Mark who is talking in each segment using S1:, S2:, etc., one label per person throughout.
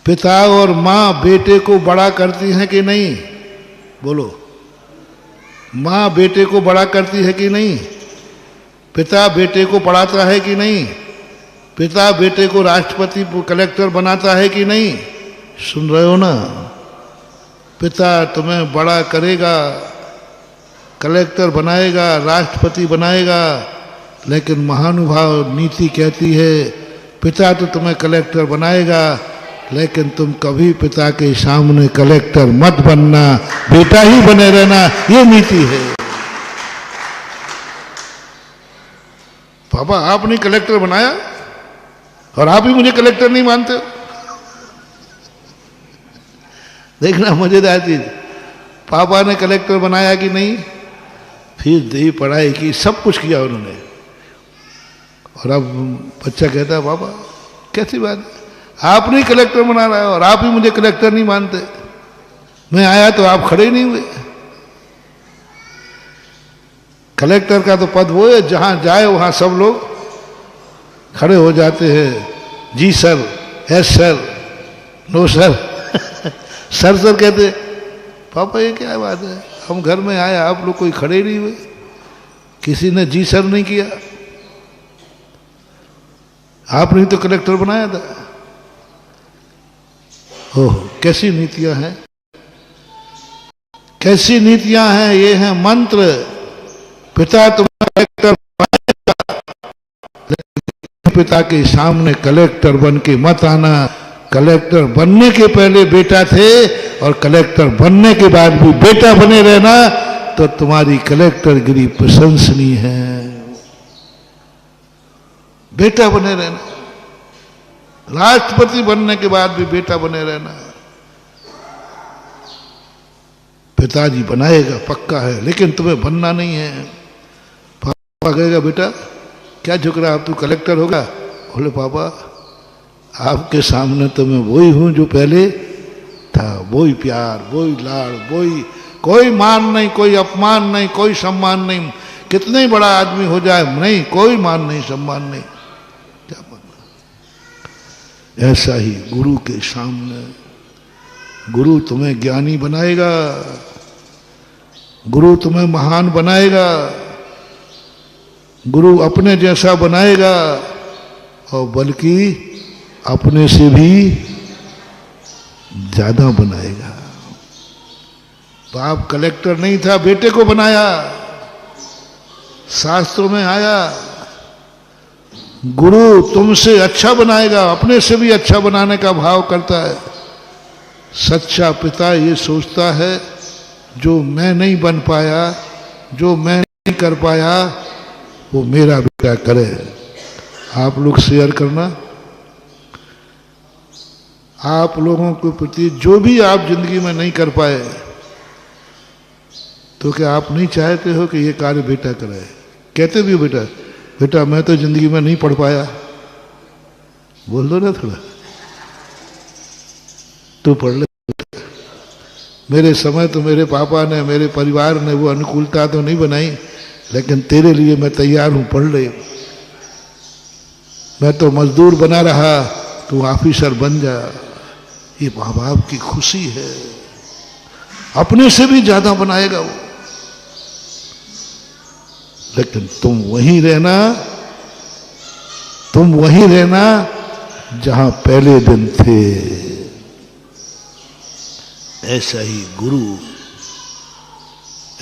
S1: पिता और माँ बेटे को बड़ा करती हैं कि नहीं? बोलो। माँ बेटे को बड़ा करती है कि नहीं? पिता बेटे को पढ़ाता है कि नहीं? पिता बेटे को राष्ट्रपति कलेक्टर बनाता है कि नहीं? सुन रहे हो ना? पिता तुम्हें बड़ा करेगा, कलेक्टर बनाएगा, राष्ट्रपति बनाएगा, लेकिन महानुभाव नीति कहती है पिता तो तुम्हें कलेक्टर बनाएगा, लेकिन तुम कभी पिता के सामने कलेक्टर मत बनना, बेटा ही बने रहना, ये नीति है। पापा आपने कलेक्टर बनाया और आप ही मुझे कलेक्टर नहीं मानते हो। देखना मजेदार चीज, पापा ने कलेक्टर बनाया कि नहीं, फीस दी, पढ़ाई की, सब कुछ किया उन्होंने, और अब बच्चा कहता है पापा कैसी बात है, आप नहीं कलेक्टर बना रहा है और आप ही मुझे कलेक्टर नहीं मानते, मैं आया तो आप खड़े ही नहीं हुए। कलेक्टर का तो पद वो है जहां जाए वहां सब लोग खड़े हो जाते हैं, जी sir, yes sir, no sir sir sir कहते। पापा ये क्या बात है, हम घर में आए आप लोग कोई खड़े नहीं हुए, किसी ने जी सर नहीं किया, आपने तो कलेक्टर बनाया था। ओह कैसी नीतियां हैं, कैसी नीतियां हैं, ये है मंत्र। पिता तुम्हारा कलेक्टर बनाएगा, लेकिन पिता के सामने कलेक्टर बन के मत आना। कलेक्टर बनने के पहले बेटा थे और कलेक्टर बनने के बाद भी बेटा बने रहना, तो तुम्हारी कलेक्टरगिरी प्रशंसनीय है। बेटा बने रहना, राष्ट्रपति बनने के बाद भी बेटा बने रहना। पिताजी बनाएगा पक्का है, लेकिन तुम्हें बनना नहीं है। पापा कहेगा बेटा क्या झुक रहा, अब तू कलेक्टर होगा? बोले पापा आपके सामने तो मैं वही हूं जो पहले था, वही प्यार, वही लाड़, वही, कोई मान नहीं, कोई अपमान नहीं, कोई सम्मान नहीं, कितने ही बड़ा आदमी हो जाए नहीं, कोई मान नहीं, सम्मान नहीं, क्या मानना। ऐसा ही गुरु के सामने, गुरु तुम्हें ज्ञानी बनाएगा, गुरु तुम्हें महान बनाएगा, गुरु अपने जैसा बनाएगा, और बल्कि अपने से भी ज्यादा बनाएगा। बाप कलेक्टर नहीं था, बेटे को बनाया, शास्त्रों में आया गुरु तुमसे अच्छा बनाएगा, अपने से भी अच्छा बनाने का भाव करता है। सच्चा पिता ये सोचता है जो मैं नहीं बन पाया, जो मैं नहीं कर पाया, वो मेरा बेटा करे। आप लोग शेयर करना, आप लोगों के प्रति जो भी आप जिंदगी में नहीं कर पाए, तो क्या आप नहीं चाहते हो कि ये कार्य बेटा करे? कहते भी हो बेटा, बेटा मैं तो जिंदगी में नहीं पढ़ पाया, बोल दो ना थोड़ा, तू पढ़ ले। मेरे समय तो मेरे पापा ने, मेरे परिवार ने वो अनुकूलता तो नहीं बनाई, लेकिन तेरे लिए मैं तैयार हूं, पढ़ ले। मैं तो मजदूर बना रहा, तू ऑफिसर बन जा। ये माँ बाप की खुशी है, अपने से भी ज्यादा बनाएगा वो। लेकिन तुम वहीं रहना, तुम वहीं रहना जहां पहले दिन थे। ऐसा ही गुरु,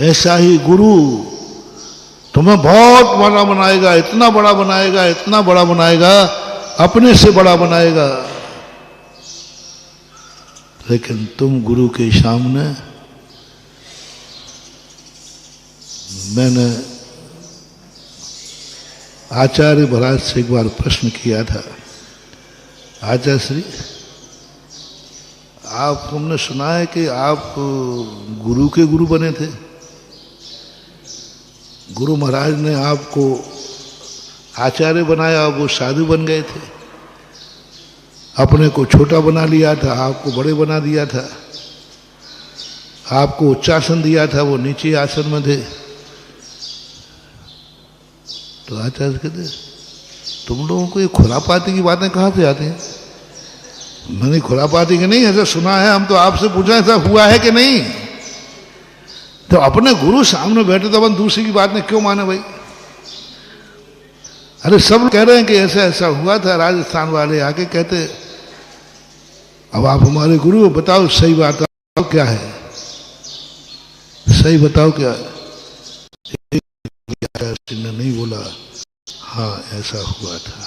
S1: ऐसा ही गुरु तुम्हें बहुत बड़ा बनाएगा, इतना बड़ा बनाएगा, इतना बड़ा बनाएगा, अपने से बड़ा बनाएगा। लेकिन तुम गुरु के सामने, मैंने आचार्य महाराज से एक बार प्रश्न किया था, आचार्य श्री आप, हमने सुना है कि आप गुरु के गुरु बने थे, गुरु महाराज ने आपको आचार्य बनाया, वो साधु बन गए थे, अपने को छोटा बना लिया था, आपको बड़े बना दिया था, आपको उच्चासन दिया था, वो नीचे आसन में थे। तो आचार्य कहते तुम लोगों को ये खुरापाती की बातें कहाँ से आती हैं? मैंने खुरापाती कि नहीं, ऐसा सुना है, हम तो आपसे पूछा ऐसा हुआ है कि नहीं। तो अपने गुरु सामने बैठे तो अपन दूसरी की बात में क्यों माने भाई। अरे सब कह रहे हैं कि ऐसा ऐसा हुआ था, राजस्थान वाले आके कहते, अब आप हमारे गुरु हो, बताओ सही बात क्या है, सही बताओ क्या है। ने नहीं बोला हाँ ऐसा हुआ था,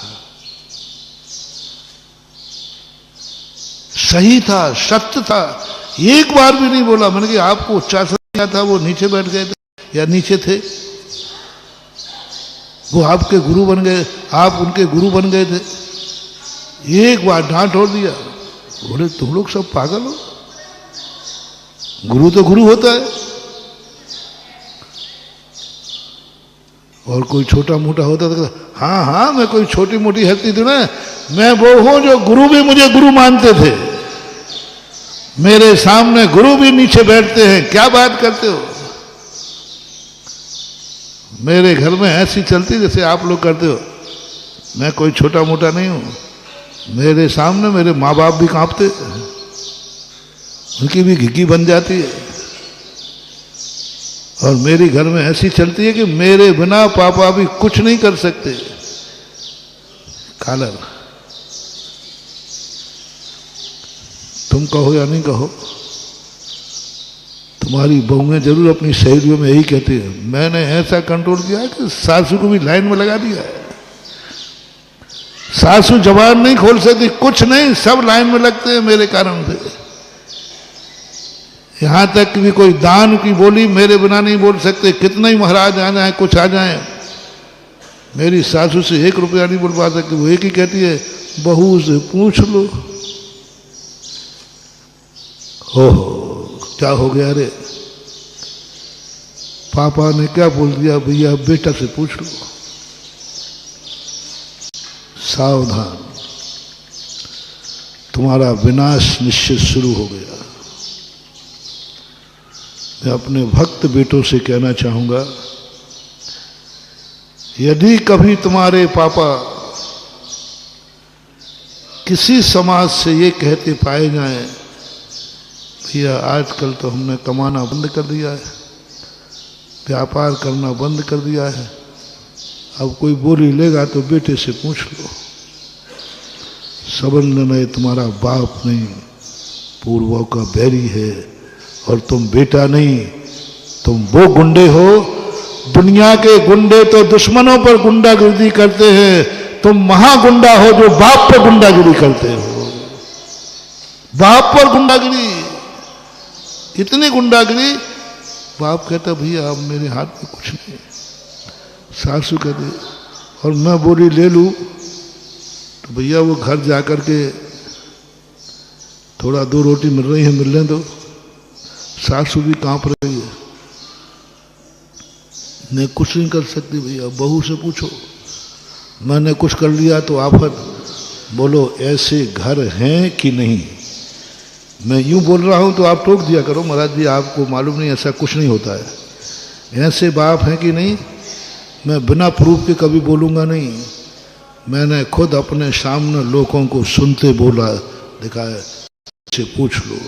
S1: सही था, सत्य था, एक बार भी नहीं बोला। मैंने कहा आपको उच्चासन किया था, वो नीचे बैठ गए थे या नीचे थे, वो आपके गुरु बन गए, आप उनके गुरु बन गए थे, एक बार डांट छोड़ दिया। बोले तुम लोग सब पागल हो, गुरु तो गुरु होता है, और कोई छोटा मोटा होता तो हाँ हाँ मैं कोई छोटी मोटी हस्ती थी ना, मैं वो हूं जो गुरु भी मुझे गुरु मानते थे, मेरे सामने गुरु भी नीचे बैठते हैं, क्या बात करते हो। मेरे घर में ऐसी चलती जैसे आप लोग करते हो, मैं कोई छोटा मोटा नहीं हूं। मेरे सामने मेरे माँ बाप भी कांपते, उनकी भी घिघी बन जाती है, और मेरी घर में ऐसी चलती है कि मेरे बिना पापा भी कुछ नहीं कर सकते। कालर तुम कहो या नहीं कहो, तुम्हारी बहुएं जरूर अपनी सहेलियों में यही कहती है, मैंने ऐसा कंट्रोल किया कि सासू को भी लाइन में लगा दिया है। सासू जबान नहीं खोल सकती, कुछ नहीं, सब लाइन में लगते हैं मेरे कारण से। यहां तक भी कोई दान की बोली मेरे बिना नहीं बोल सकते, कितना ही महाराज आ जाए, कुछ आ जाए, मेरी सासू से 1 रुपया नहीं बोल पा सकती। वो एक ही कहती है, बहू से पूछ लो। हो क्या हो गया रे, पापा ने क्या बोल दिया, भैया बेटा से पूछ लो। सावधान, तुम्हारा विनाश निश्चित शुरू हो गया। मैं अपने भक्त बेटों से कहना चाहूंगा, यदि कभी तुम्हारे पापा किसी समाज से ये कहते पाए जाएं, भैया आजकल तो हमने कमाना बंद कर दिया है, व्यापार करना बंद कर दिया है, अब कोई बोली लेगा तो बेटे से पूछ लो। समझ लेना तुम्हारा बाप नहीं, पूर्वों का बैरी है, और तुम बेटा नहीं, तुम वो गुंडे हो। दुनिया के गुंडे तो दुश्मनों पर गुंडागिरी करते हैं, तुम महागुंडा हो जो बाप पर गुंडागिरी करते हो। बाप पर गुंडागिरी, इतनी गुंडागिरी, बाप कहता भैया अब मेरे हाथ में कुछ नहीं, सासू कहते, और मैं बोली ले लूं तो भैया वो घर जाकर के थोड़ा 2 रोटी मिल रही है, मिलने दो। सासू भी कांप रही है, मैं कुछ नहीं कर सकती भैया, बहू से पूछो, मैंने कुछ कर लिया तो आफत। बोलो ऐसे घर हैं कि नहीं। मैं यूं बोल रहा हूं तो आप टोक दिया करो, महाराज जी आपको मालूम नहीं ऐसा कुछ नहीं होता है। ऐसे बाप हैं कि नहीं, मैं बिना प्रूफ के कभी बोलूंगा नहीं। मैंने खुद अपने सामने लोगों को सुनते बोला, दिखाया, से पूछ लो।